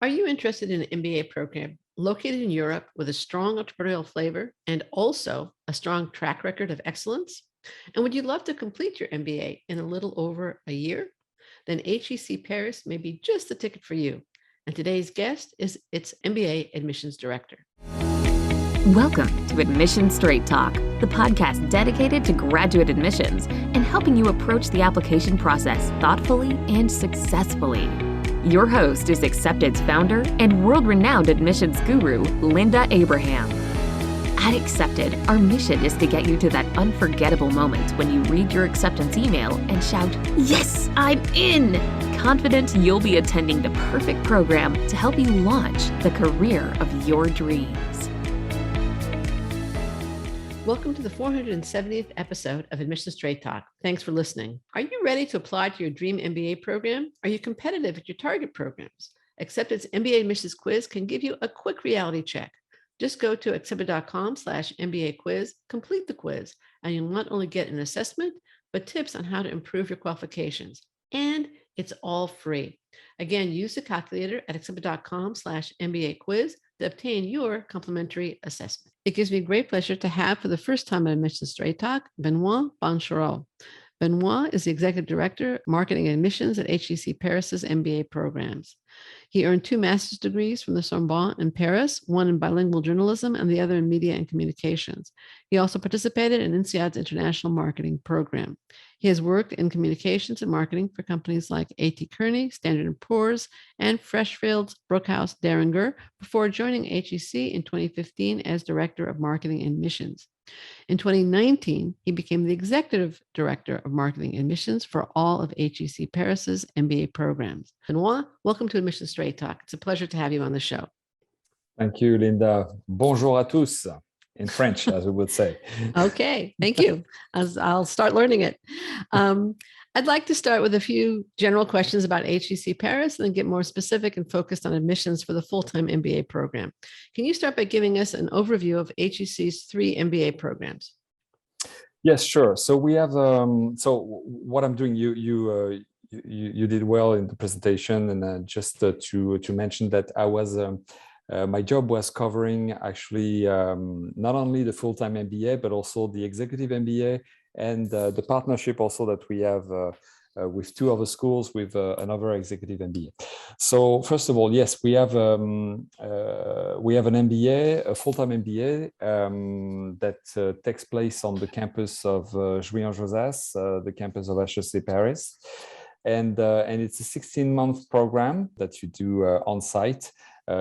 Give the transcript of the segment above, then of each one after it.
Are you interested in an MBA program located in Europe with a strong entrepreneurial flavor and also a strong track record of excellence? And would you love to complete your MBA in a little over a year? Then HEC Paris may be just the ticket for you. And today's guest is its MBA Admissions Director. Welcome to Admission Straight Talk, the podcast dedicated to graduate admissions and helping you approach the application process thoughtfully and successfully. Your host is Accepted's founder and world-renowned admissions guru, Linda Abraham. At Accepted, our mission is to get you to that unforgettable moment when you read your acceptance email and shout, "Yes, I'm in!" Confident you'll be attending the perfect program to help you launch the career of your dreams. Welcome to the 470th episode of Admission Straight Talk. Thanks for listening. Are you ready to apply to your dream MBA program? Are you competitive at your target programs? Accepted's MBA Admissions Quiz can give you a quick reality check. Just go to accepted.com/MBA quiz, complete the quiz, and you'll not only get an assessment, but tips on how to improve your qualifications. And it's all free. Again, use the calculator at accepted.com/MBA quiz to obtain your complimentary assessment. It gives me great pleasure to have, for the first time on Admissions Straight Talk, Benoit Banchereau. Benoit is the Executive Director, Marketing and Admissions at HEC Paris's MBA Programs. He earned 2 master's degrees from the Sorbonne in Paris, one in bilingual journalism and the other in media and communications. He also participated in INSEAD's International Marketing Program. He has worked in communications and marketing for companies like A.T. Kearney, Standard & Poor's, and Freshfields, Brookhouse, Deringer before joining HEC in 2015 as Director of Marketing and Admissions. In 2019, he became the Executive Director of Marketing and Admissions for all of HEC Paris's MBA programs. Benoit, welcome to Admission Straight Talk. It's a pleasure to have you on the show. Thank you, Linda. Bonjour à tous, in French, as we would say. Okay, thank you. I'll start learning it. I'd like to start with a few general questions about HEC Paris and then get more specific and focused on admissions for the full-time MBA program. Can you start by giving us an overview of HEC's 3 MBA programs? Yes, sure. So we have. So what I'm doing, you did well in the presentation, and just to mention that I was. My job was covering actually not only the full-time MBA but also the executive MBA. And the partnership also that we have with 2 other schools with another executive MBA. So first of all, yes, we have an MBA, a full-time MBA that takes place on the campus of Jouy-en-Josas, the campus of HEC Paris, and it's a 16-month program that you do on site.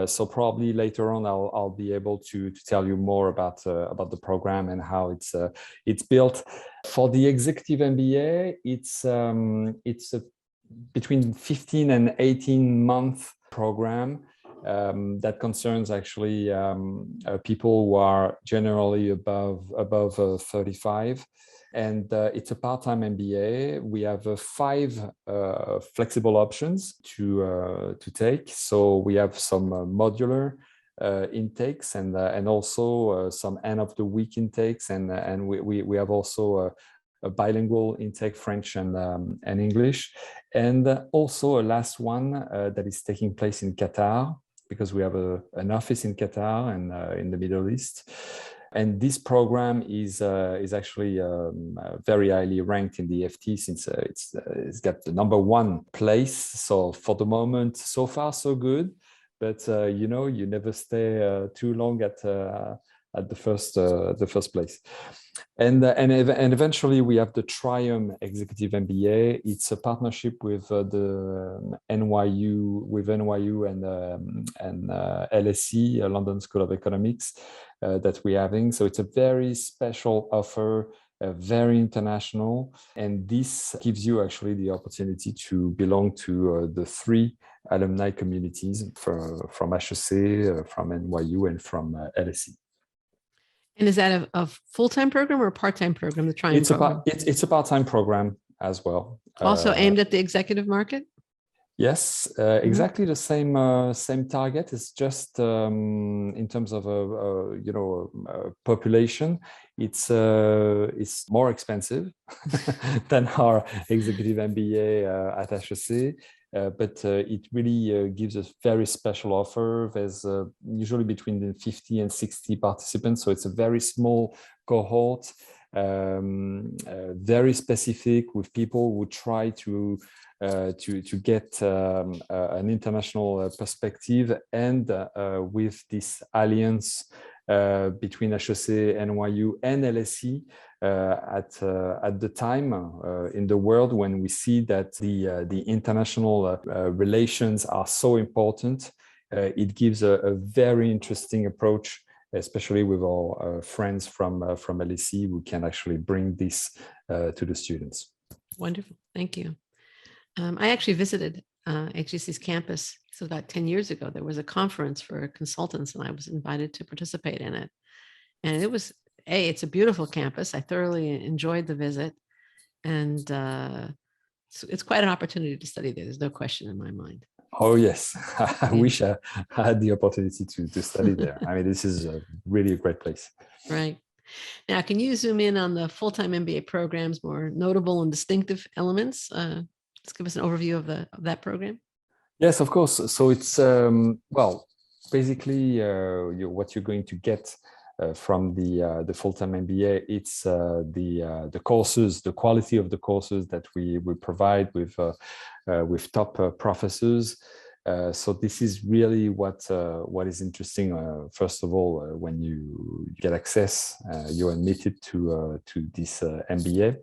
So probably later on, I'll be able to tell you more about the program and how it's built. For the executive MBA, it's a between 15 and 18-month program that concerns actually people who are generally above 35. And it's a part-time MBA. We have 5 flexible options to take. So we have some modular intakes and also some end-of-the-week intakes, and we have also a bilingual intake, French and English, and also a last one that is taking place in Qatar, because we have an office in Qatar and in the Middle East. And this program is actually very highly ranked in the FT, since it's got the number 1 place. So for the moment, so far so good. But you never stay too long at the first place. And eventually we have the TRIUM Executive MBA. It's a partnership with the NYU and LSE, London School of Economics, that we're having. So it's a very special offer, very international, and this gives you actually the opportunity to belong to the 3 alumni communities from HEC, from NYU, and from LSE. And is that a full-time program or a part-time program, the TRIUM program? It's a part-time program as well. Also aimed at the executive market? Yes, exactly the same target. It's just in terms of population, it's more expensive than our executive MBA at HEC. but it really gives a very special offer. There's usually between the 50 and 60 participants, so it's a very small cohort, very specific, with people who try to get an international perspective, and with this alliance between HEC, NYU, and LSE at the time in the world when we see that the international relations are so important. It gives a very interesting approach, especially with our friends from LSE, who can actually bring this to the students. Wonderful, thank you. I actually visited HEC's campus. So about 10 years ago, there was a conference for consultants, and I was invited to participate in it. And it was, it's a beautiful campus. I thoroughly enjoyed the visit. And it's quite an opportunity to study there. There's no question in my mind. Oh, yes. I wish I had the opportunity to study there. I mean, this is really a great place. Right. Now, can you zoom in on the full-time MBA program's more notable and distinctive elements? Just give us an overview of that program. Yes, of course. So it's, well, basically what you're going to get from the full-time MBA, it's the courses, the quality of the courses that we provide with top professors. So this is really what is interesting. First of all, when you get access, you're admitted to this MBA.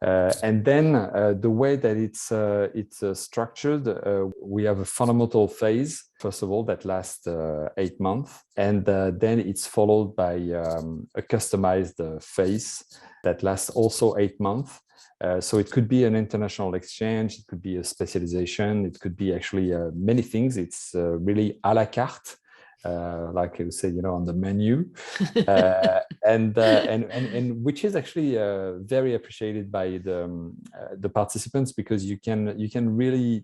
And then the way that it's structured, we have a fundamental phase, first of all, that lasts 8 months. And then it's followed by a customized phase that lasts also 8 months. So it could be an international exchange, it could be a specialization, it could be actually many things. It's really à la carte. Like you say, on the menu, and which is actually very appreciated by the participants, because you can really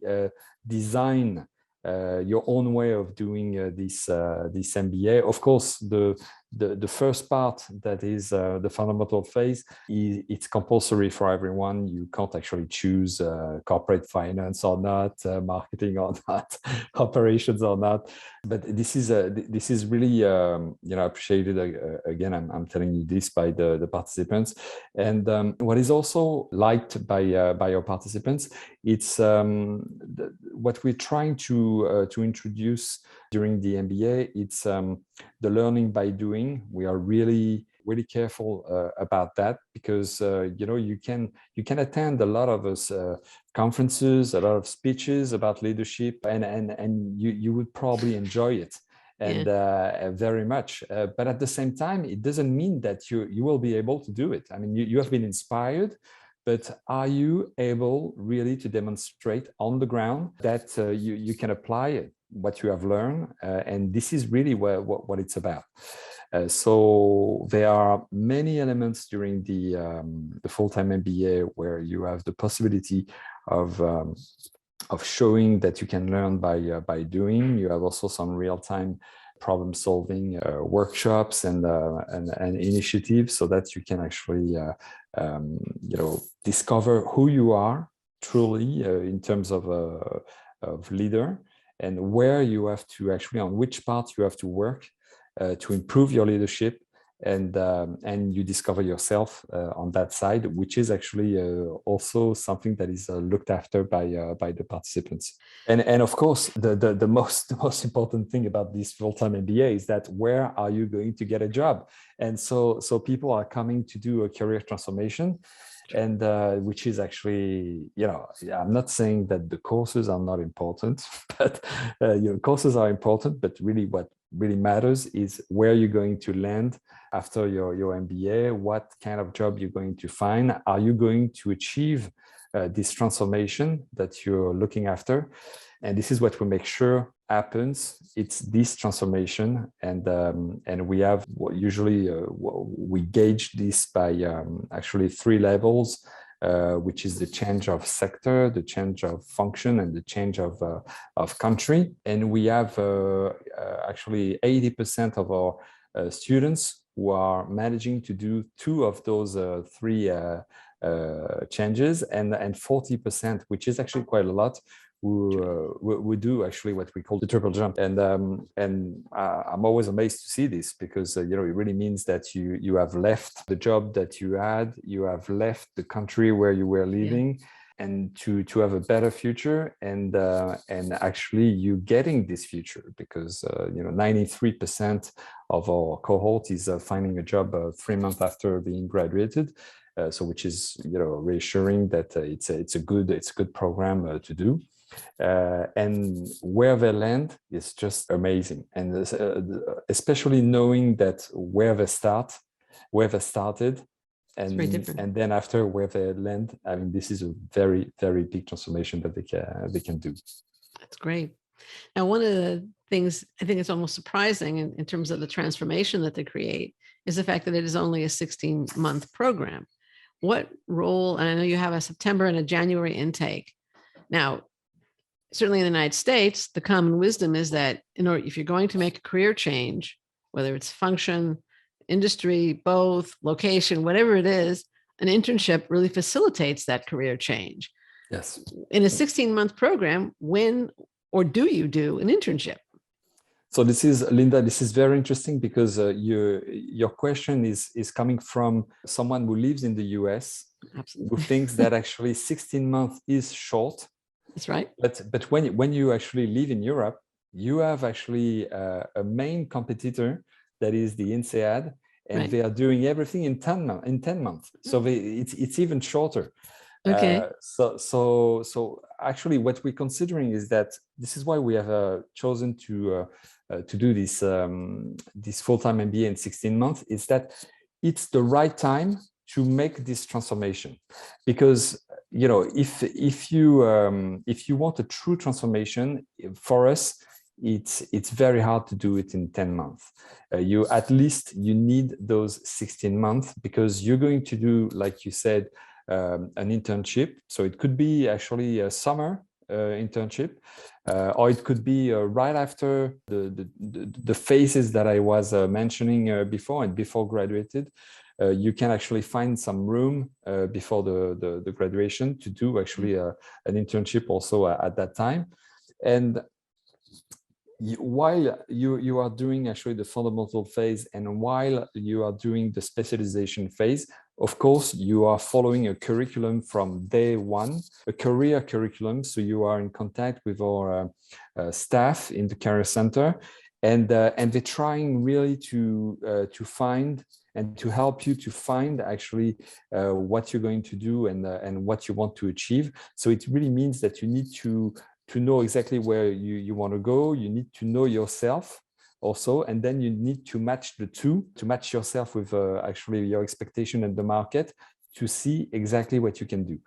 design your own way of doing this MBA. Of course, the first part, that is the fundamental phase, it's compulsory for everyone. You can't actually choose corporate finance or not, marketing or not, operations or not. But this is really appreciated. Again, I'm telling you this by the participants. And what is also liked by our participants, it's what we're trying to introduce during the MBA. It's the learning by doing. We are really careful about that, because you can attend a lot of conferences, a lot of speeches about leadership, and you would probably enjoy it, and very much. But at the same time, it doesn't mean that you will be able to do it. I mean, you have been inspired, but are you able really to demonstrate on the ground that you can apply it, what you have learned? And this is really what it's about. So there are many elements during the full-time MBA where you have the possibility of showing that you can learn by doing. You have also some real-time problem-solving workshops and initiatives, so that you can actually discover who you are truly in terms of leader, and where you have to actually, on which part you have to work to improve your leadership, and you discover yourself on that side, which is actually also something that is looked after by the participants. And of course, the most important thing about this full-time MBA is that where are you going to get a job? And so people are coming to do a career transformation, and which is actually, I'm not saying that the courses are not important, but courses are important, but really what really matters is where you're going to land after your MBA, what kind of job you're going to find. Are you going to achieve this transformation that you're looking after? And this is what we make sure happens. It's this transformation, and we have usually we gauge this by actually 3 levels, which is the change of sector, the change of function, and the change of country. And we have actually 80% of our students who are managing to do 2 of those 3 changes, and 40%, which is actually quite a lot, who do actually what we call the triple jump. And I'm always amazed to see this because it really means that you have left the job that you had, you have left the country where you were living. Yeah. And to have a better future, and actually you getting this future because 93% of our cohort is finding a job 3 months after being graduated, so which is reassuring that it's a good program to do, and where they land is just amazing, and especially knowing that where they started. And then after where they land, I mean, this is a very, very big transformation that they can do. That's great. Now, one of the things I think it's almost surprising in terms of the transformation that they create is the fact that it is only a 16-month program. What role, and I know you have a September and a January intake. Now, certainly in the United States, the common wisdom is that if you're going to make a career change, whether it's function, industry, both, location, whatever it is, an internship really facilitates that career change. Yes. In a 16-month program, when or do you do an internship? So this is, Linda, this is very interesting because your question is coming from someone who lives in the US. Absolutely. Who thinks that actually 16 months is short. That's right. But when you actually live in Europe, you have actually a main competitor that is the INSEAD, and right. They are doing everything in 10 months. So it's even shorter. Okay. So actually, what we're considering is that this is why we have chosen to do this full-time MBA in 16 months. Is that it's the right time to make this transformation, because if you want a true transformation, for us, it's very hard to do it in 10 months. You need those 16 months because you're going to do, like you said, an internship. So it could be actually a summer internship, or it could be right after the phases that I was mentioning before and before graduated. You can actually find some room before the graduation to do actually an internship also at that time. And while you are doing actually the fundamental phase and while you are doing the specialization phase, of course, you are following a curriculum from day one, a career curriculum. So you are in contact with our staff in the career center, and they're trying really to find and to help you to find actually what you're going to do and what you want to achieve. So it really means that you need to know exactly where you want to go. You need to know yourself also, and then you need to match the two, to match yourself with actually your expectation in the market to see exactly what you can do.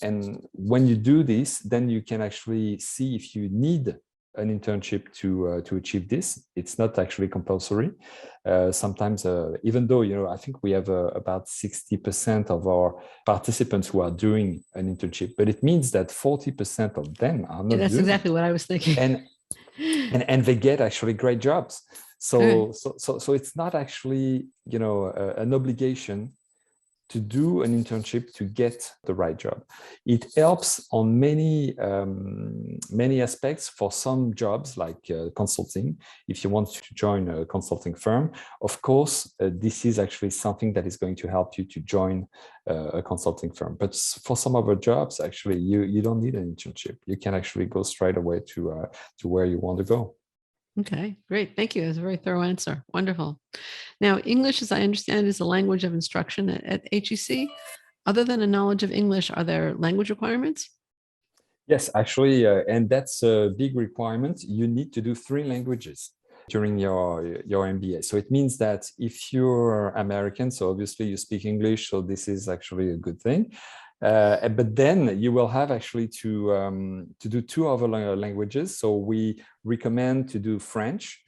And when you do this, then you can actually see if you need an internship to achieve this. It's not actually compulsory. Sometimes, even though, I think we have about 60% of our participants who are doing an internship, but it means that 40% of them are not. That's exactly what I was thinking. And they get actually great jobs. So it's not actually, an obligation to do an internship to get the right job. It helps on many aspects. For some jobs like consulting, if you want to join a consulting firm, of course, this is actually something that is going to help you to join a consulting firm. But for some other jobs, actually, you don't need an internship. You can actually go straight away to where you want to go. Okay, great. Thank you. That's a very thorough answer. Wonderful. Now, English, as I understand, is a language of instruction at HEC. Other than a knowledge of English, are there language requirements? Yes, actually, and that's a big requirement. You need to do 3 languages during your MBA. So it means that if you're American, so obviously you speak English, so this is actually a good thing. But then you will have actually to do 2 other languages. So we recommend to do French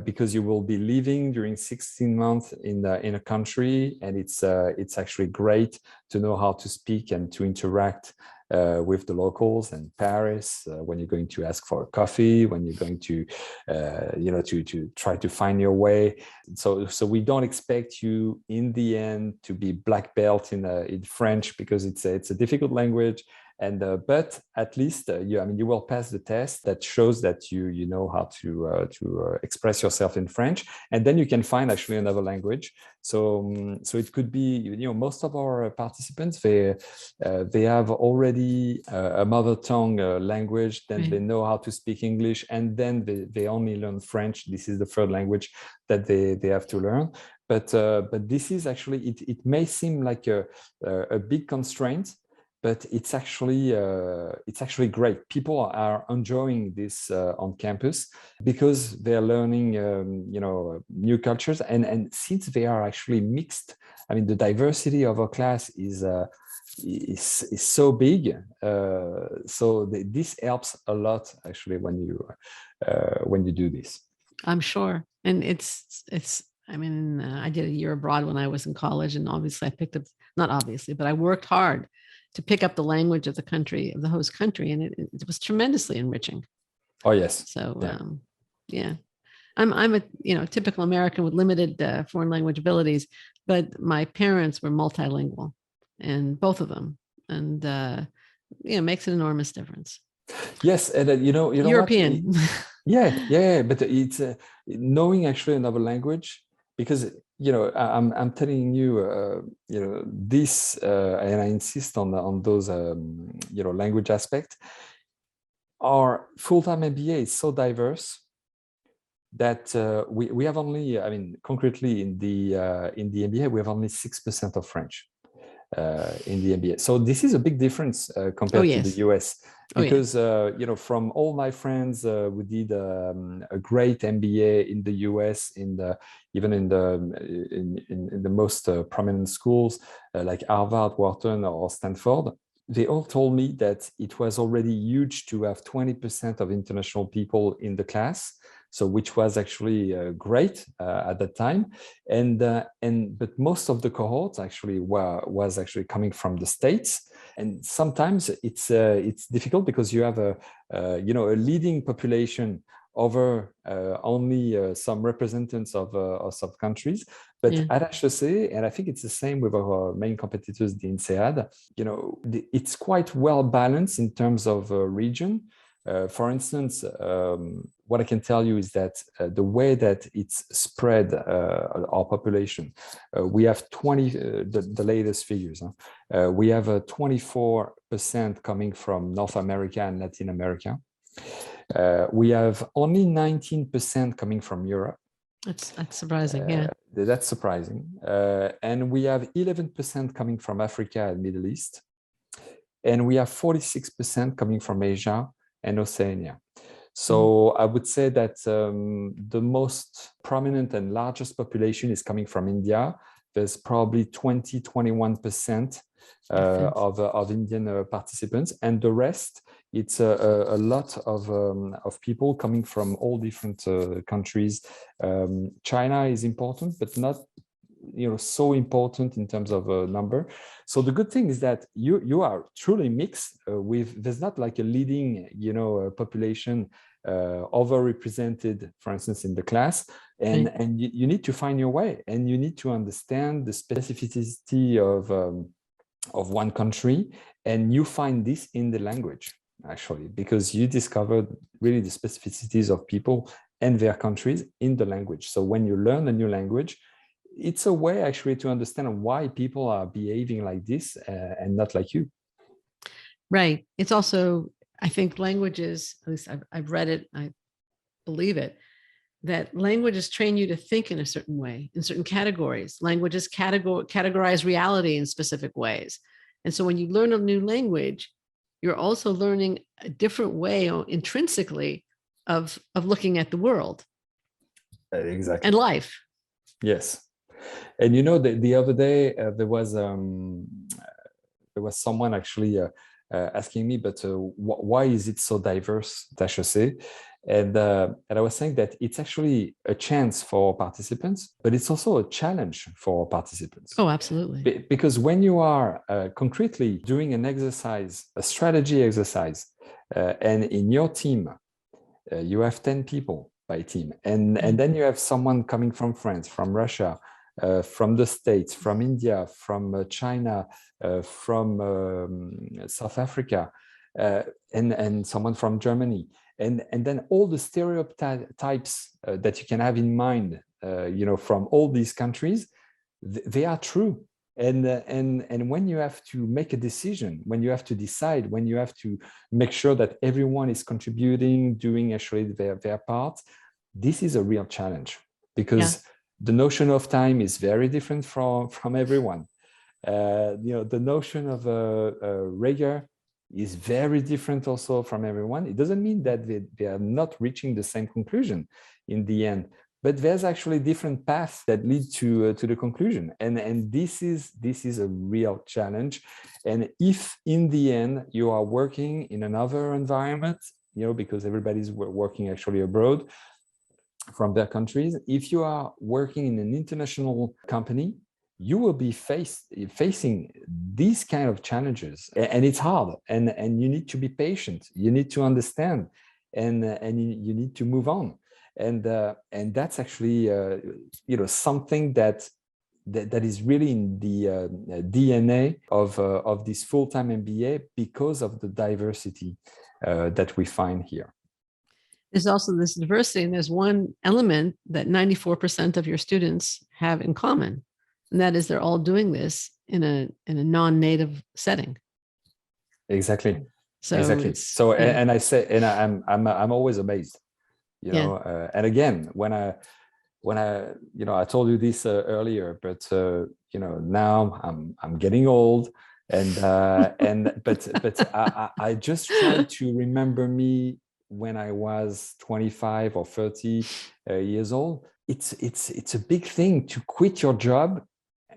because you will be living during 16 months in a country, and it's actually great to know how to speak and to interact with the locals in Paris when you're going to ask for a coffee, when you're going to to try to find your way. So we don't expect you in the end to be black belt in French, because it's a difficult language, And but at least you will pass the test that shows that you know how to express yourself in French, and then you can find actually another language. So it could be most of our participants, they have already a mother tongue language, then they know how to speak English, and then they only learn French. This is the third language that they have to learn. But this is actually, it may seem like a big constraint, but it's actually great. People are enjoying this on campus because they're learning new cultures, and since they are actually mixed, I mean the diversity of our class is so big. This helps a lot actually when you do this. I'm sure, and it's. I mean, I did a year abroad when I was in college, and obviously I picked up, not obviously, but I worked hard to pick up the language of the country, of the host country, and it was tremendously enriching. Oh yes. So yeah. I'm a typical American with limited foreign language abilities, but my parents were multilingual, and both of them, and it makes an enormous difference. Yes, and European. Yeah, but it's knowing actually another language, because I'm telling you this, and I insist on those language aspects. Our full-time MBA is so diverse that we have only, I mean, concretely in the MBA we have only 6% of French in the MBA. So this is a big difference compared to the US, because from all my friends who did a great MBA in the US, even in the most prominent schools like Harvard, Wharton, or Stanford, they all told me that it was already huge to have 20% of international people in the class. So which was actually great at that time, but most of the cohorts actually was actually coming from the States, and sometimes it's difficult because you have a leading population over only some representatives of some countries. But at HEC, and I think it's the same with our main competitors, the INSEAD, it's quite well balanced in terms of region. For instance, what I can tell you is that the way that it's spread our population, we have the latest figures. We have 24% coming from North America and Latin America. We have only 19% coming from Europe. That's surprising, yeah. That's surprising. And we have 11% coming from Africa and Middle East. And we have 46% coming from Asia and Oceania. So I would say that the most prominent and largest population is coming from India. There's probably 21% of Indian participants, and the rest, it's a lot of people coming from all different countries. China is important, but not so important in terms of number. So the good thing is that you are truly mixed there's not like a leading population overrepresented, for instance, in the class, and you need to find your way, and you need to understand the specificity of one country, and you find this in the language actually, because you discovered really the specificities of people and their countries in the language. So when you learn a new language, it's a way actually to understand why people are behaving like this and not like you. Right. It's also, I think languages, at least I've read it, I believe it, that languages train you to think in a certain way, in certain categories. Languages categorize reality in specific ways. And so when you learn a new language, you're also learning a different way intrinsically of looking at the world. Exactly. And life. Yes. And the other day there was someone actually asking me, but why is it so diverse at HEC? And I was saying that it's actually a chance for participants, but it's also a challenge for participants. Oh, absolutely. Because when you are concretely doing an exercise, a strategy exercise, and in your team, you have 10 people by team, and then you have someone coming from France, from Russia, from the States, from India, from China, from South Africa, and someone from Germany. And then all the stereotypes that you can have in mind, from all these countries, they are true. And when you have to make a decision, when you have to decide, when you have to make sure that everyone is contributing, doing actually their part, this is a real challenge, because the notion of time is very different from everyone. The notion of rigor is very different also from everyone. It doesn't mean that they are not reaching the same conclusion in the end, but there's actually different paths that lead to the conclusion. And this is a real challenge. And if in the end you are working in another environment, because everybody's working actually abroad from their countries, if you are working in an international company, you will be facing these kind of challenges, and it's hard, and you need to be patient, you need to understand, and you need to move on. And that's actually something that is really in the DNA of this full-time MBA, because of the diversity that we find here. There's also this diversity, and there's one element that 94% of your students have in common, and that is they're all doing this in a non-native setting. Exactly. So exactly. So and I say, and I'm always amazed, and again, when I I told you this earlier, but now I'm getting old, and but I just try to remember me when I was 25 or 30 years old. It's a big thing to quit your job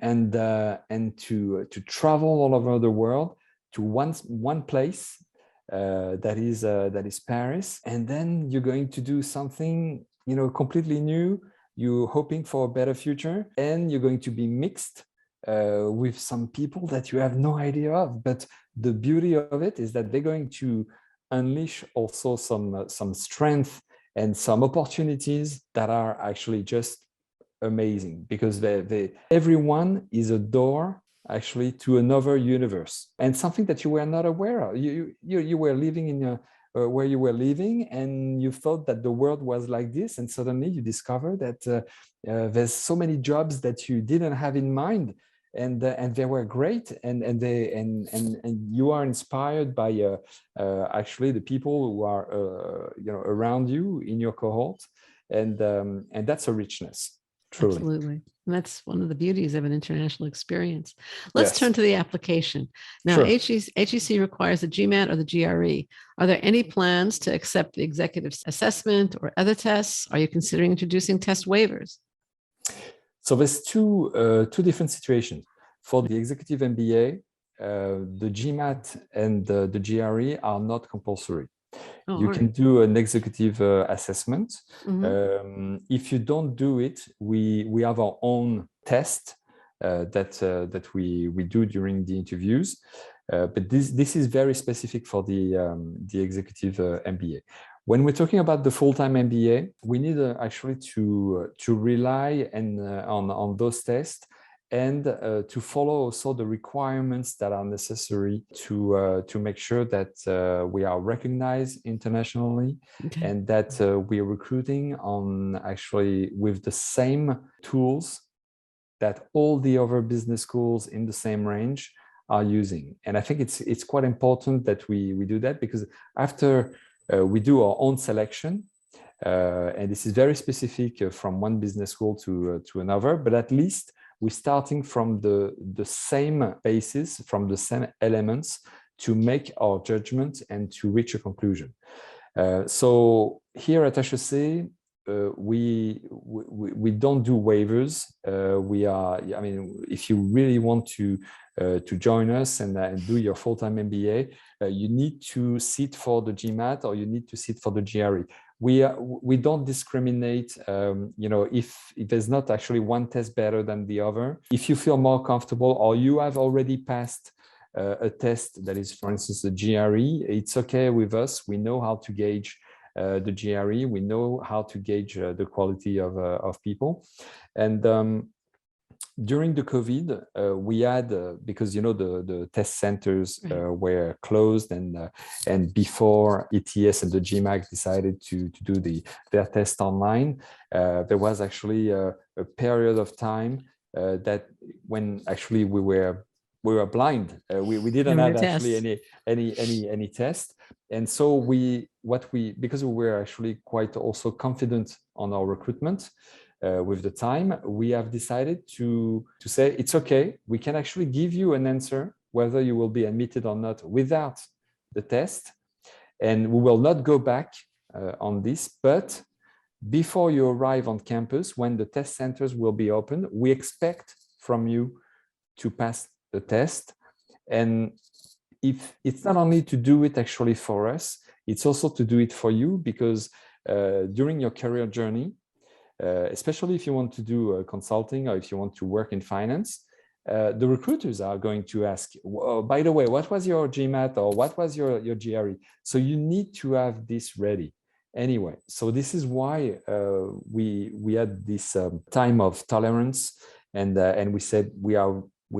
and to travel all over the world to one place that is Paris, and then you're going to do something completely new. You're hoping for a better future, and you're going to be mixed with some people that you have no idea of. But the beauty of it is that they're going to unleash also some strength and some opportunities that are actually just amazing, because everyone is a door actually to another universe, and something that you were not aware of. You were living in where you were living, and you thought that the world was like this, and suddenly you discover that there's so many jobs that you didn't have in mind, and they were great, and you are inspired by actually the people who are around you in your cohort, and that's a richness, truly. Absolutely. And that's one of the beauties of an international experience. Let's turn to the application. Now, HEC requires the GMAT or the GRE. Are there any plans to accept the executive assessment or other tests? Are you considering introducing test waivers? So there's two different situations. For the executive MBA, the GMAT and the GRE are not compulsory. You can do an executive assessment. If you don't do it, we have our own test that we do during the interviews. But this is very specific for the executive MBA. When we're talking about the full-time MBA, we need actually to rely on those tests, and to follow also the requirements that are necessary to make sure that we are recognized internationally, and that we are recruiting on actually with the same tools that all the other business schools in the same range are using. And I think it's quite important that we do that, because after we do our own selection, and this is very specific from one business school to another, but at least we're starting from the same basis, from the same elements, to make our judgment and to reach a conclusion. So here at HEC, we don't do waivers. If you really want to join us and do your full-time MBA, you need to sit for the GMAT or you need to sit for the GRE. We don't discriminate, if there's not actually one test better than the other. If you feel more comfortable, or you have already passed a test that is, for instance, the GRE, it's okay with us. We know how to gauge the GRE. We know how to gauge the quality of people. And during the COVID, we had because the test centers Right. were closed, and before ETS and the GMAC decided to do their test online, there was actually a period of time that when actually we were blind. We didn't There were have no actually tests. any test, and so because we were actually quite also confident on our recruitment. With the time, we have decided to say it's okay. We can actually give you an answer whether you will be admitted or not without the test, and we will not go back on this. But before you arrive on campus, when the test centers will be open, we expect from you to pass the test. And if it's not only to do it actually for us, it's also to do it for you, because during your career journey, especially if you want to do consulting or if you want to work in finance, the recruiters are going to ask, oh, by the way, what was your GMAT or what was your GRE? So you need to have this ready anyway. So this is why we had this time of tolerance, and we said we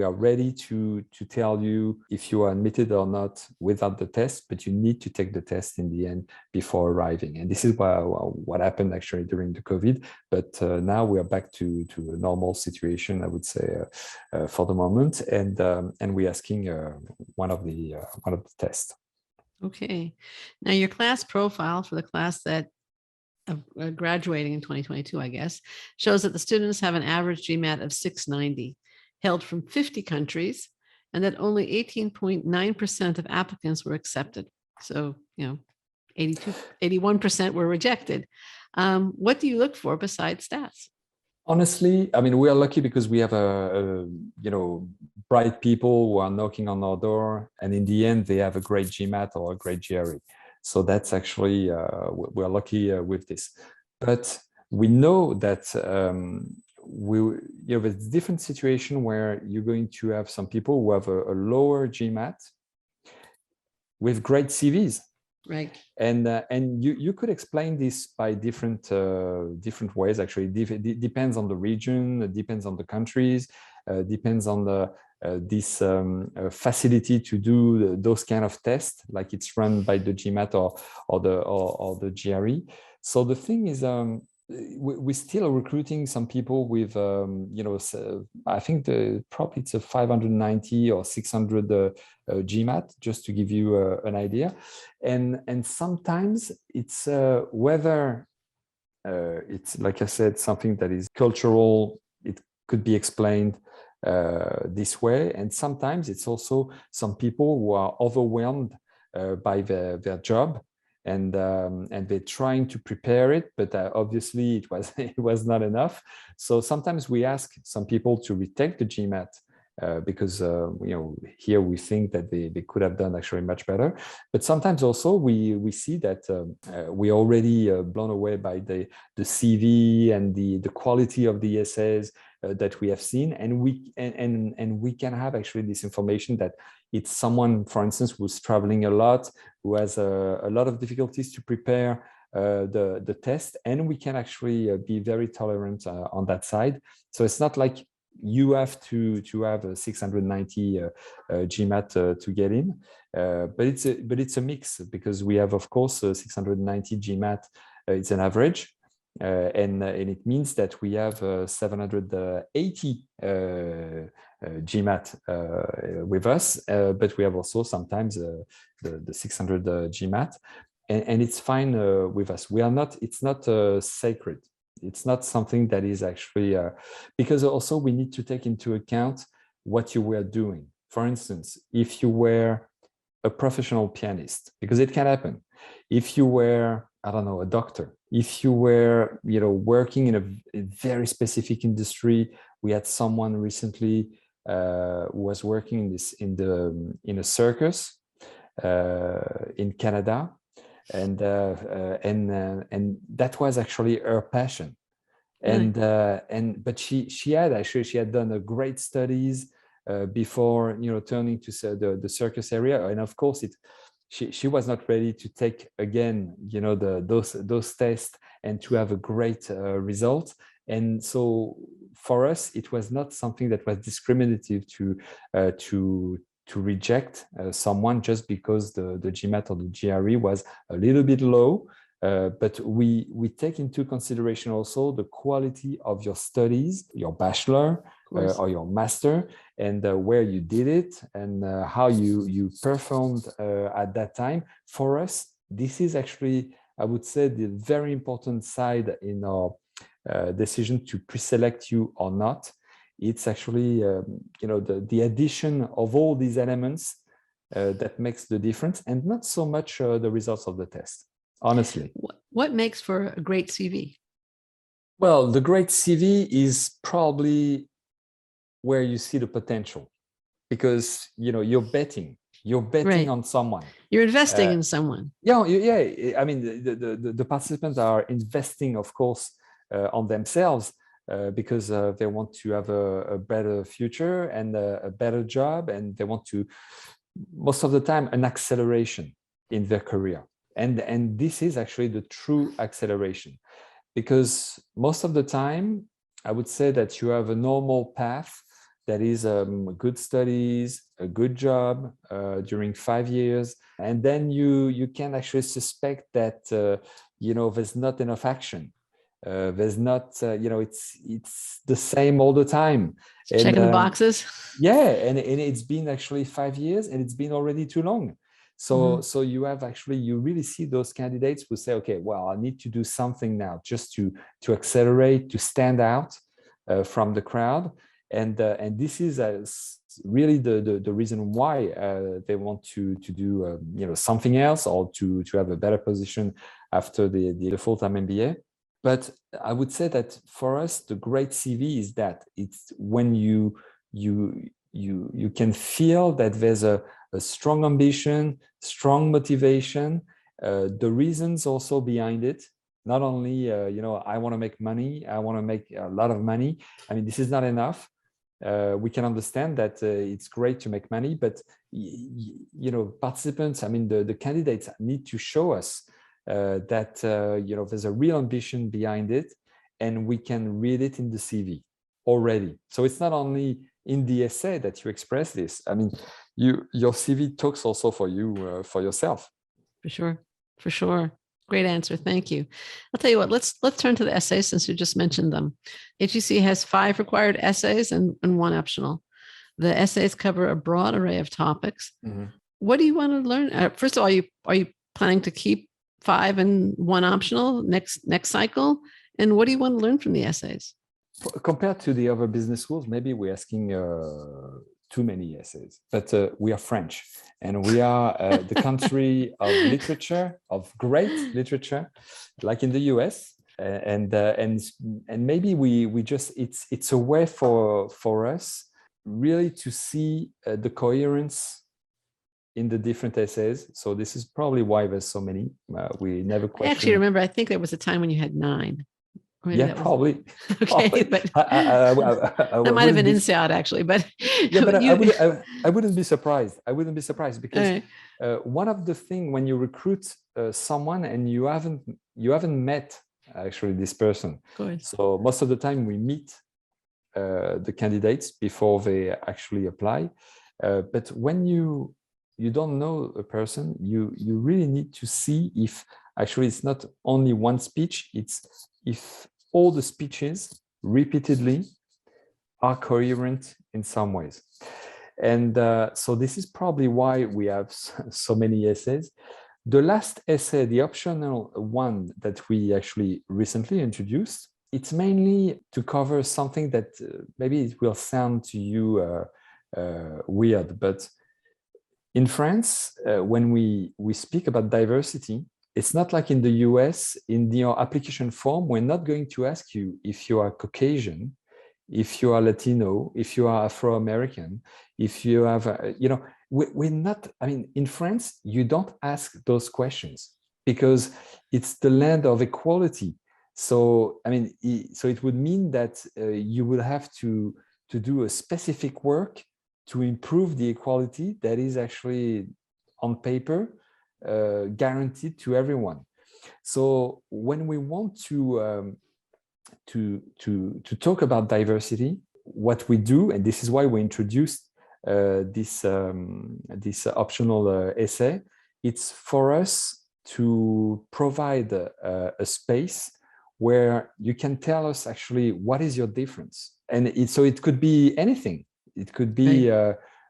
are ready to tell you if you are admitted or not without the test, but you need to take the test in the end before arriving. And this is what happened actually during the COVID. But now we are back to a normal situation, I would say, for the moment. And we're asking one of the tests. Okay. Now your class profile for the class that graduating in 2022, I guess, shows that the students have an average GMAT of 690, held from 50 countries, and that only 18.9% of applicants were accepted. So, 81% were rejected. What do you look for besides stats? Honestly, I mean, we are lucky because we have bright people who are knocking on our door, and in the end, they have a great GMAT or a great GRE. So that's actually, we're lucky with this. But we know that there's a different situation where you're going to have some people who have a lower GMAT with great CVs. Right. And you could explain this by different ways. Actually, it depends on the region, it depends on the countries, depends on this facility to do those kind of tests, like it's run by the GMAT or the GRE. So the thing is, we're still recruiting some people with, I think probably it's a 590 or 600 GMAT, just to give you an idea. And sometimes it's whether it's, like I said, something that is cultural, it could be explained this way. And sometimes it's also some people who are overwhelmed by their job. And they're trying to prepare it, but obviously it was not enough. So sometimes we ask some people to retake the GMAT because here we think that they could have done actually much better. But sometimes also we see that we're already blown away by the CV and the quality of the essays that we have seen, and we can have actually this information that it's someone, for instance, who's traveling a lot, who has a lot of difficulties to prepare the test, and we can actually be very tolerant on that side. So it's not like you have to have a 690 GMAT to get in, but it's a mix, because we have, of course, 690 GMAT. It's an average. And it means that we have 780 GMAT with us, but we have also sometimes the 600 GMAT, and it's fine with us. It's not sacred. It's not something that is actually, because also we need to take into account what you were doing. For instance, if you were a professional pianist, because it can happen. If you were, I don't know, a doctor, if you were, working in a very specific industry. We had someone recently who was working in a circus in Canada, and that was actually her passion. And but she had done a great studies before turning to the circus area, and of course she was not ready to take again those tests and to have a great result. And so for us, it was not something that was discriminative to reject someone just because the GMAT or the GRE was a little bit low. But we take into consideration also the quality of your studies, your bachelor or your master, and where you did it, and how you performed at that time. For us, this is actually, I would say, the very important side in our decision to pre-select you or not. It's actually the addition of all these elements that makes the difference, and not so much the results of the test. Honestly. What makes for a great CV? Well, the great CV is probably where you see the potential, because you're betting right on someone. You're investing in someone. Yeah. I mean, the participants are investing, of course, on themselves because they want to have a better future and a better job, and they want to, most of the time, an acceleration in their career. And this is actually the true acceleration, because most of the time, I would say that you have a normal path that is good studies, a good job during 5 years, and then you can actually suspect that there's not enough action. There's not it's the same all the time. Checking the boxes. Yeah, and it's been actually 5 years, and it's been already too long. So you really see those candidates who say, okay, well, I need to do something now just to accelerate, to stand out from the crowd. And this is really the reason why they want to do something else, or to have a better position after the full-time MBA. But I would say that for us, the great CV is that it's when you can feel that there's a strong ambition, strong motivation, the reasons also behind it. Not only, I want to make money, I want to make a lot of money. I mean, this is not enough. We can understand that it's great to make money, but, participants, I mean, the candidates need to show us that, there's a real ambition behind it, and we can read it in the CV already. So it's not only in the essay that you express this. I mean, your CV talks also for you, for yourself. For sure. Great answer. Thank you. I'll tell you what, let's turn to the essays, since you just mentioned them. HEC has 5 required essays and 1 optional. The essays cover a broad array of topics. Mm-hmm. What do you want to learn? First of all, are you planning to keep 5 and 1 optional next cycle? And what do you want to learn from the essays? Compared to the other business schools, maybe we're asking too many essays, but we are French, and we are the country of literature, of great literature, like in the US, and maybe we just it's a way for us really to see the coherence in the different essays. So this is probably why there's so many. We never question. I actually remember, I think there was a time when you had 9. Yeah, probably. Okay, probably. But that might have been INSEAD actually, but yeah, but I wouldn't be surprised. I wouldn't be surprised, because one of the things when you recruit someone and you haven't met actually this person. Of course. So most of the time we meet the candidates before they actually apply. But when you don't know a person, you really need to see if actually it's not only one speech, it's if all the speeches repeatedly are coherent in some ways. And so this is probably why we have so many essays. The last essay, the optional one that we actually recently introduced, it's mainly to cover something that maybe it will sound to you weird, but in France, when we speak about diversity, it's not like in the US. In your application form, we're not going to ask you if you are Caucasian, if you are Latino, if you are Afro-American, if you have, we're not, I mean, in France, you don't ask those questions because it's the land of equality. So, I mean, so it would mean that you will have to do a specific work to improve the equality that is actually on paper guaranteed to everyone. So when we want to to talk about diversity. What we do, and this is why we introduced this optional essay, it's for us to provide a space where you can tell us actually what is your difference. And so it could be anything. It could be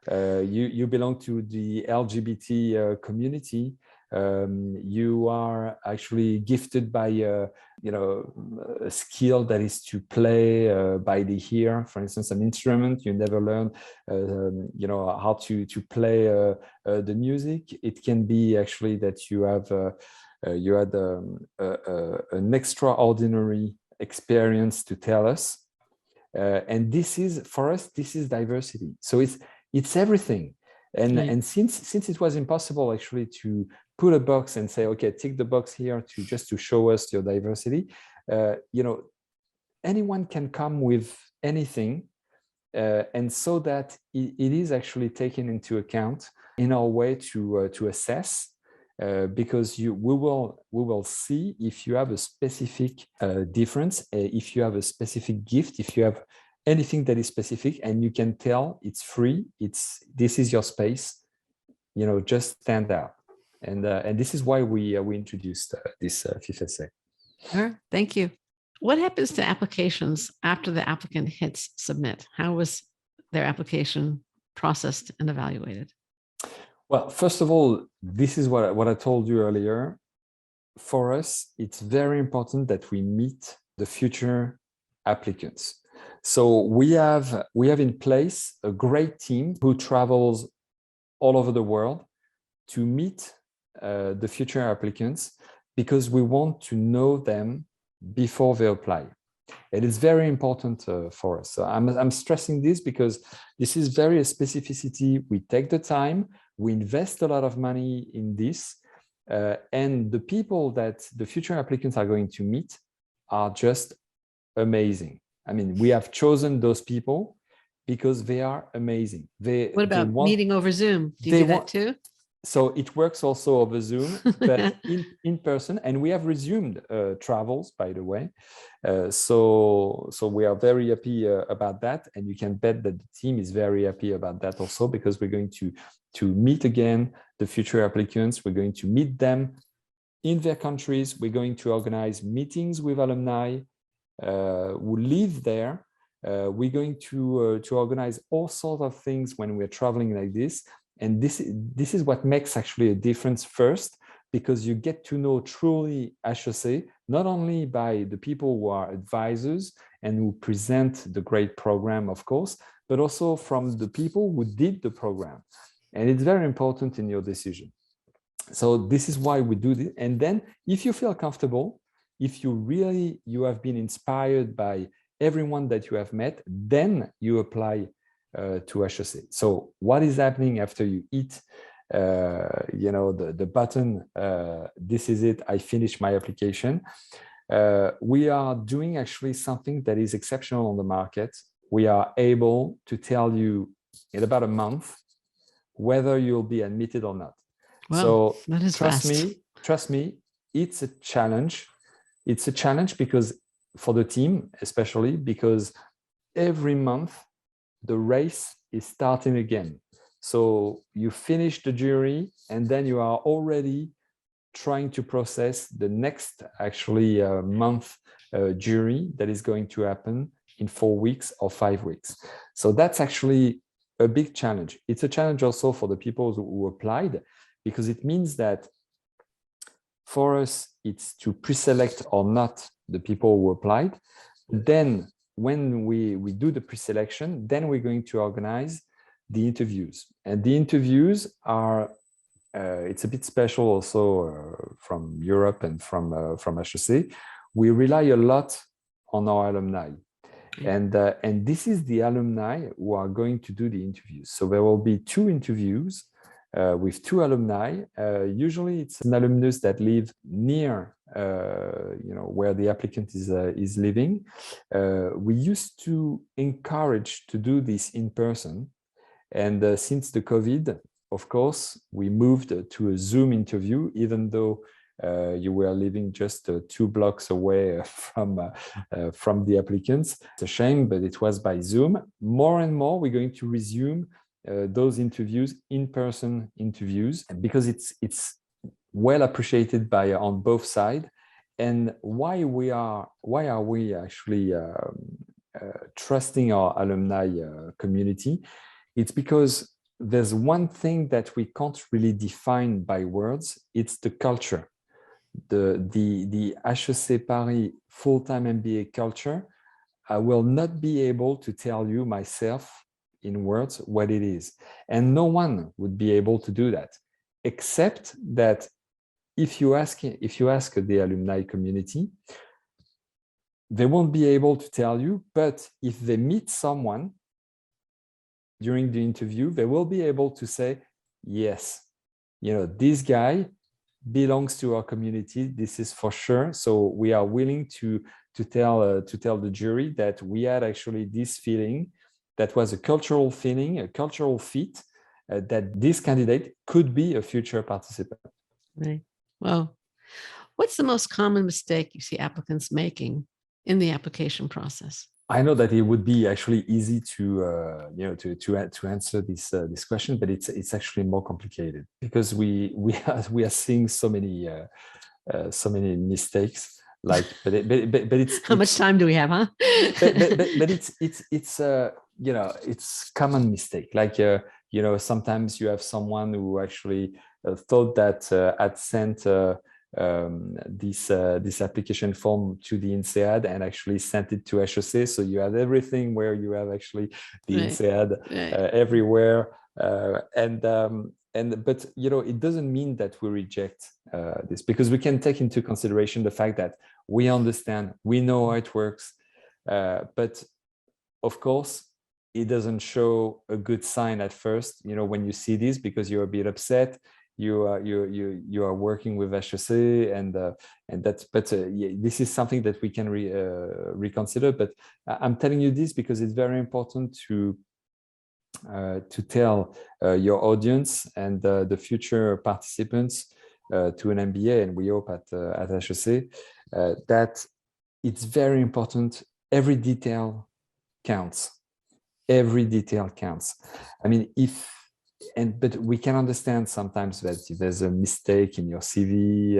you belong to the LGBT community. You are actually gifted by a skill that is to play by the ear, for instance, an instrument. You never learn how to play the music. It can be actually that you have you had an extraordinary experience to tell us, and this is, for us, this is diversity. So it's everything. And since it was impossible actually to put a box and say, okay, tick the box here to show us your diversity, anyone can come with anything, and so that it is actually taken into account in our way to assess, because we will see if you have a specific difference, if you have a specific gift, if you have anything that is specific, and you can tell it's free, this is your space, just stand out. And this is why we introduced this fifth essay. Sure. Thank you. What happens to applications after the applicant hits submit? How was their application processed and evaluated? Well, first of all, this is what I told you earlier. For us, it's very important that we meet the future applicants. So we have in place a great team who travels all over the world to meet the future applicants, because we want to know them before they apply. It is very important for us. So I'm stressing this because this is very a specificity. We take the time, we invest a lot of money in this, and the people that the future applicants are going to meet are just amazing. I mean, we have chosen those people because they are amazing. What about meeting over Zoom? Do you do that too? So it works also over Zoom, but in person. And we have resumed travels, by the way. So we are very happy about that. And you can bet that the team is very happy about that also, because we're going to meet again the future applicants. We're going to meet them in their countries. We're going to organize meetings with alumni who live there. We're going to organize all sorts of things when we're traveling like this. And this is what makes actually a difference first, because you get to know truly HEC, not only by the people who are advisors and who present the great program, of course, but also from the people who did the program. And it's very important in your decision. So this is why we do this. And then if you feel comfortable, if you have been inspired by everyone that you have met, then you apply to HEC. So what is happening after you hit the button, this is it, I finished my application. We are doing actually something that is exceptional on the market. We are able to tell you in about a month whether you'll be admitted or not. Wow, so that is trust me, it's a challenge. It's a challenge because for the team, especially because every month the race is starting again. So you finish the jury and then you are already trying to process the next actually month jury that is going to happen in 4 weeks or 5 weeks. So that's actually a big challenge. It's a challenge also for the people who applied, because it means that for us, it's to pre-select or not the people who applied. Then when we do the pre-selection, then we're going to organize the interviews. And the interviews are, it's a bit special also from Europe and from HEC. We rely a lot on our alumni. And this is the alumni who are going to do the interviews. So there will be 2 interviews with 2 alumni. Usually it's an alumnus that live near where the applicant is living. We used to encourage to do this in person. And since the COVID, of course, we moved to a Zoom interview, even though you were living just 2 blocks away from the applicants. It's a shame, but it was by Zoom. More and more, we're going to resume those interviews, in-person interviews, because it's well appreciated by on both sides. And why are we actually trusting our alumni community? It's because there's one thing that we can't really define by words. It's the culture. The HEC Paris full-time MBA culture. I will not be able to tell you myself in words what it is. And no one would be able to do that, except that if you ask the alumni community, they won't be able to tell you, but if they meet someone during the interview, they will be able to say, yes, this guy belongs to our community, this is for sure. So we are willing to tell the jury that we had actually this feeling that was a cultural feeling, a cultural fit, that this candidate could be a future participant. Right. Well, what's the most common mistake you see applicants making in the application process? I know that it would be actually easy to answer this question, but it's actually more complicated because we are seeing so many mistakes. Like, but it's how much time do we have, huh? but it's common mistake. Like sometimes you have someone who actually thought that had sent this application form to the INSEAD and actually sent it to HEC. So you have everything where you have actually the INSEAD everywhere. But it doesn't mean that we reject this, because we can take into consideration the fact that we understand, we know how it works, but of course it doesn't show a good sign at first. When you see this, because you're a bit upset. You are working with HEC, and that's, but this is something that we can reconsider. But I'm telling you this because it's very important to tell your audience and the future participants to an MBA, and we hope at HEC, that it's very important. Every detail counts. Every detail counts. I mean, but we can understand sometimes that if there's a mistake in your CV,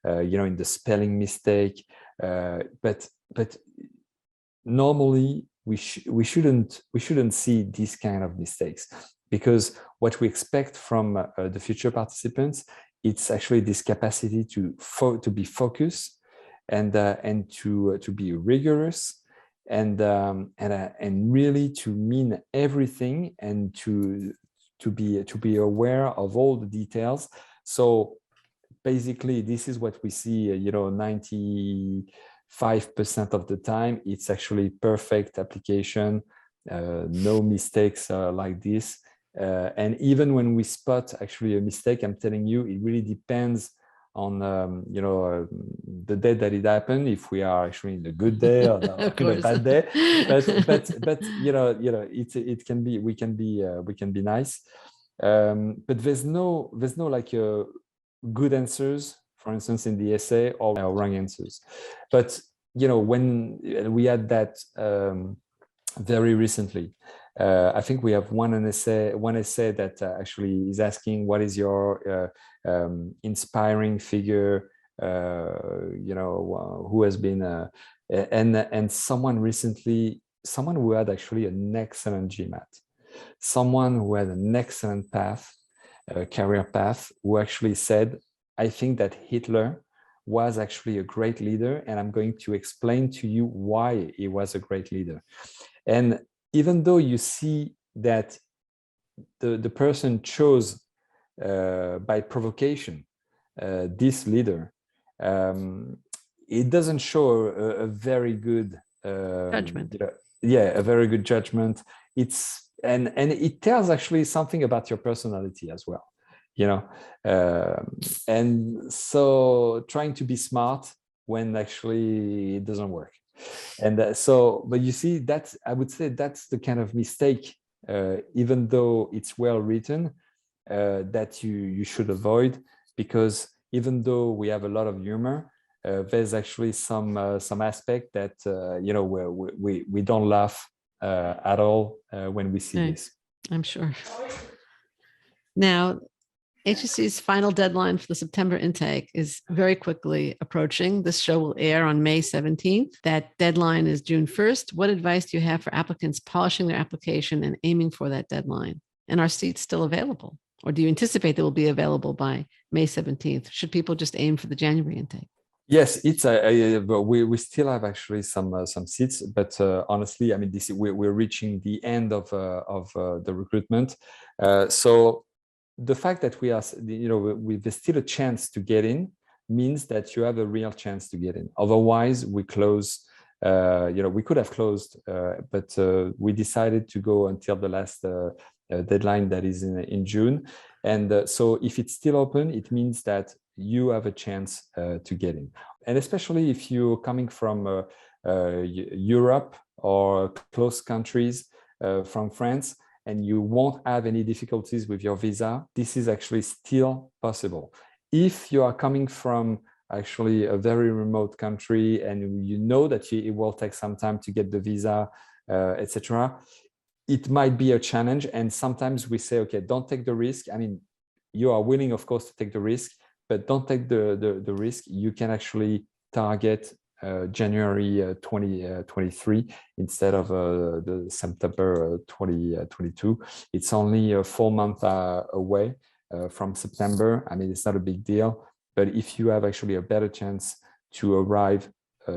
in the spelling mistake, but normally we shouldn't see these kind of mistakes, because what we expect from the future participants, it's actually this capacity to be focused and to be rigorous and really to mean everything, and to be aware of all the details. So basically, this is what we see, 95% of the time, it's actually perfect application, no mistakes like this. And even when we spot actually a mistake, I'm telling you, it really depends on the day that it happened, if we are actually in a good day or in a bad day, but it can be, we can be nice, but there's no like good answers, for instance, in the essay, or wrong answers. But when we had that very recently, I think we have one essay that actually is asking, what is your inspiring figure, who has been and someone who had actually an excellent GMAT, someone who had an excellent career path, who actually said, I think that Hitler was actually a great leader, and I'm going to explain to you why he was a great leader. And even though you see that the person chose by provocation this leader, it doesn't show a very good judgment. A very good judgment. And it tells actually something about your personality as well, and so trying to be smart when actually it doesn't work. And but you see, I would say that's the kind of mistake, even though it's well written, that you should avoid, because even though we have a lot of humor, there's actually some aspect that where we don't laugh at all when we see this. I'm sure. Now, HEC's final deadline for the September intake is very quickly approaching. This show will air on May 17th. That deadline is June 1st. What advice do you have for applicants polishing their application and aiming for that deadline? And are seats still available? Or do you anticipate they will be available by May 17th? Should people just aim for the January intake? Yes, it's we still have actually some seats, but honestly, I mean, we're reaching the end of the recruitment. So the fact that we are, there's still a chance to get in means that you have a real chance to get in. Otherwise, we close. We could have closed, but we decided to go until the last deadline, that is in June. And so if it's still open, it means that you have a chance to get in. And especially if you're coming from Europe or close countries from France, and you won't have any difficulties with your visa, this is actually still possible. If you are coming from actually a very remote country and you know that it will take some time to get the visa, etc., it might be a challenge. And sometimes we say, okay, don't take the risk. I mean, you are willing, of course, to take the risk, but don't take the risk. You can actually target January 2023 instead of the September 2022. It's only 4 months away from September. I mean, it's not a big deal, but if you have actually a better chance to arrive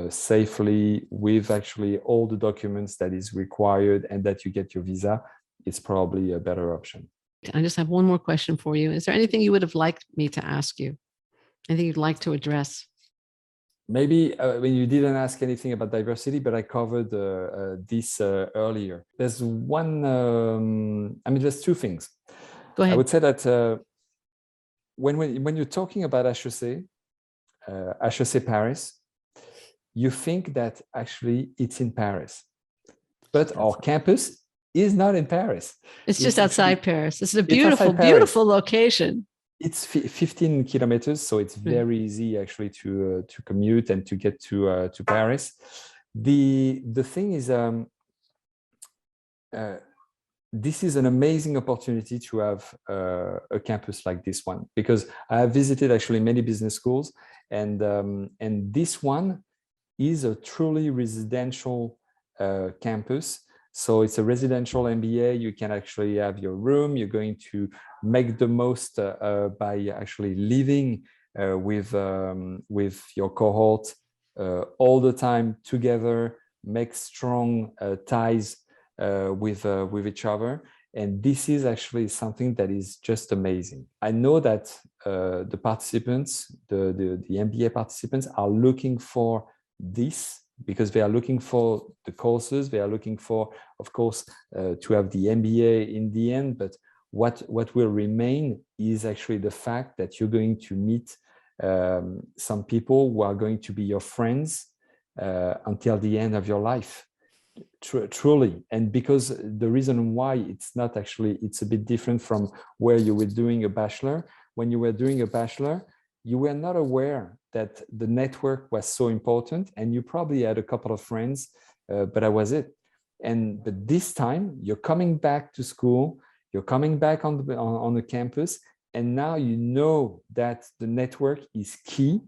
safely with actually all the documents that is required and that you get your visa, it's probably a better option. I just have one more question for you. Is there anything you would have liked me to ask you? Anything you'd like to address? Maybe when you didn't ask anything about diversity, but I covered this earlier. There's one, there's two things. Go ahead. I would say that when you're talking about HEC Paris, you think that actually it's in Paris, but our campus is not in Paris. It's just outside Paris. It's a beautiful, beautiful location. It's 15 kilometers, so it's very easy actually to commute and to get to Paris. The thing is, this is an amazing opportunity to have a campus like this one, because I have visited actually many business schools, and this one is a truly residential campus. So it's a residential MBA. You can actually have your room. You're going to make the most by actually living with your cohort all the time together, make strong ties with each other. And this is actually something that is just amazing. I know that the participants, the MBA participants, are looking for this, because they are looking for the courses, they are looking for, of course, to have the MBA in the end. But what will remain is actually the fact that you're going to meet some people who are going to be your friends until the end of your life, truly. And because the reason why it's not actually, it's a bit different from where you were doing a bachelor. When you were doing a bachelor, you were not aware that the network was so important, and you probably had a couple of friends, but that was it. But this time you're coming back to school, you're coming back on the campus, and now you know that the network is key,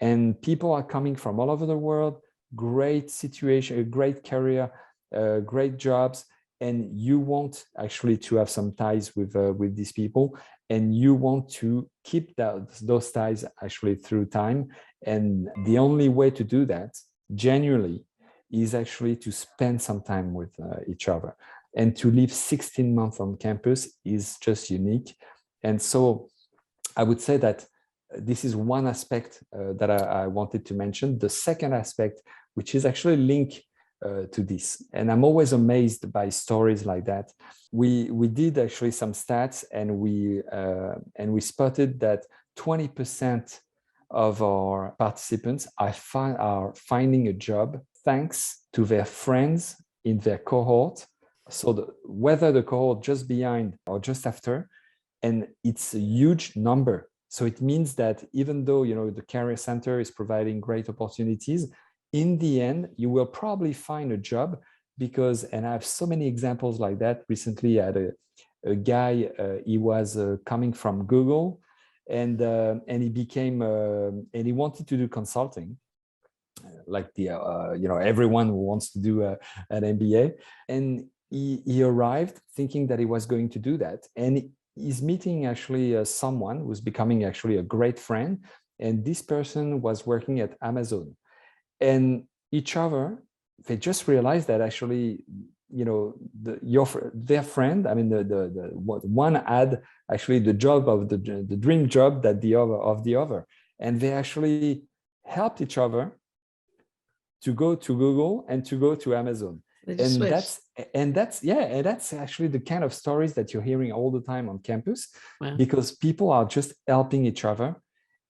and people are coming from all over the world, great situation, a great career, great jobs, and you want actually to have some ties with these people, and you want to keep those ties actually through time. And the only way to do that genuinely is actually to spend some time with each other. And to live 16 months on campus is just unique. And so I would say that this is one aspect that I wanted to mention. The second aspect, which is actually linked to this, and I'm always amazed by stories like that. We did actually some stats, and we spotted that 20% of our participants are finding a job thanks to their friends in their cohort. So whether the cohort just behind or just after, and it's a huge number. So it means that even though, the Career Center is providing great opportunities, in the end, you will probably find a job because, and I have so many examples like that. Recently, I had a guy, he was coming from Google, and he became, and he wanted to do consulting, like the everyone who wants to do an MBA, and he arrived thinking that he was going to do that, and he's meeting actually someone who's becoming actually a great friend, and this person was working at Amazon, and each other, they just realized that actually, their friend, I mean, the one had actually the job of the dream job that the other, and they actually helped each other to go to Google and to go to Amazon. And that's actually the kind of stories that you're hearing all the time on campus. Wow. Because people are just helping each other.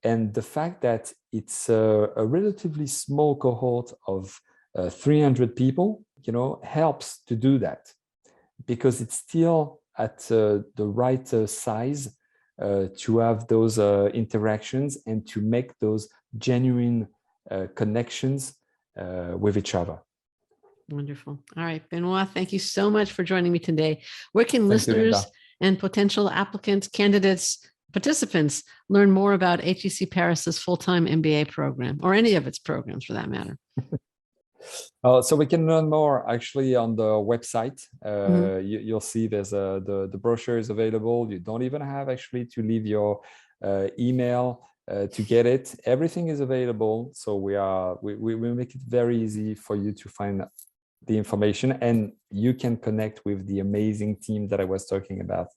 And the fact that it's a relatively small cohort of 300 people, helps to do that, because it's still at the right size to have those interactions and to make those genuine connections with each other. Wonderful. All right, Benoit, thank you so much for joining me today. Where can listeners and potential applicants, candidates, participants learn more about HEC Paris's full-time MBA program, or any of its programs for that matter? So we can learn more actually on the website. You'll see there's the brochure is available. You don't even have actually to leave your email to get it. Everything is available. So we make it very easy for you to find the information, and you can connect with the amazing team that I was talking about.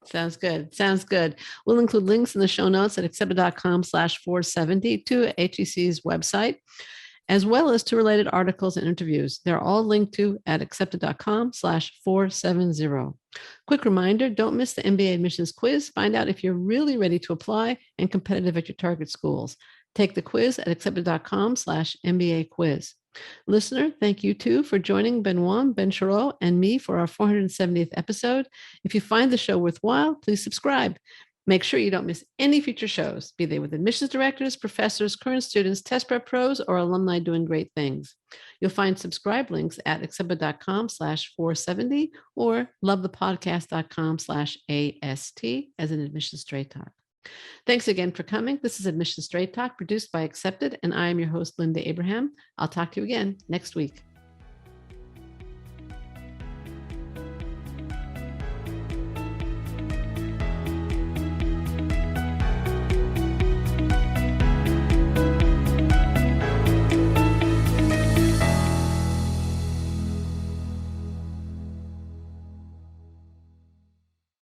Sounds good. Sounds good. We'll include links in the show notes at accepted.com/470 to HEC's website, as well as to related articles and interviews. They're all linked to at accepted.com/470. Quick reminder, don't miss the MBA Admissions Quiz. Find out if you're really ready to apply and competitive at your target schools. Take the quiz at accepted.com/MBA quiz. Listener, thank you too for joining Benoit Banchereau and me for our 470th episode. If you find the show worthwhile, please subscribe. Make sure you don't miss any future shows, be they with admissions directors, professors, current students, test prep pros, or alumni doing great things. You'll find subscribe links at accepted.com/470 or lovethepodcast.com/AST as an Admissions Straight Talk. Thanks again for coming. This is Admissions Straight Talk, produced by Accepted, and I am your host, Linda Abraham. I'll talk to you again next week.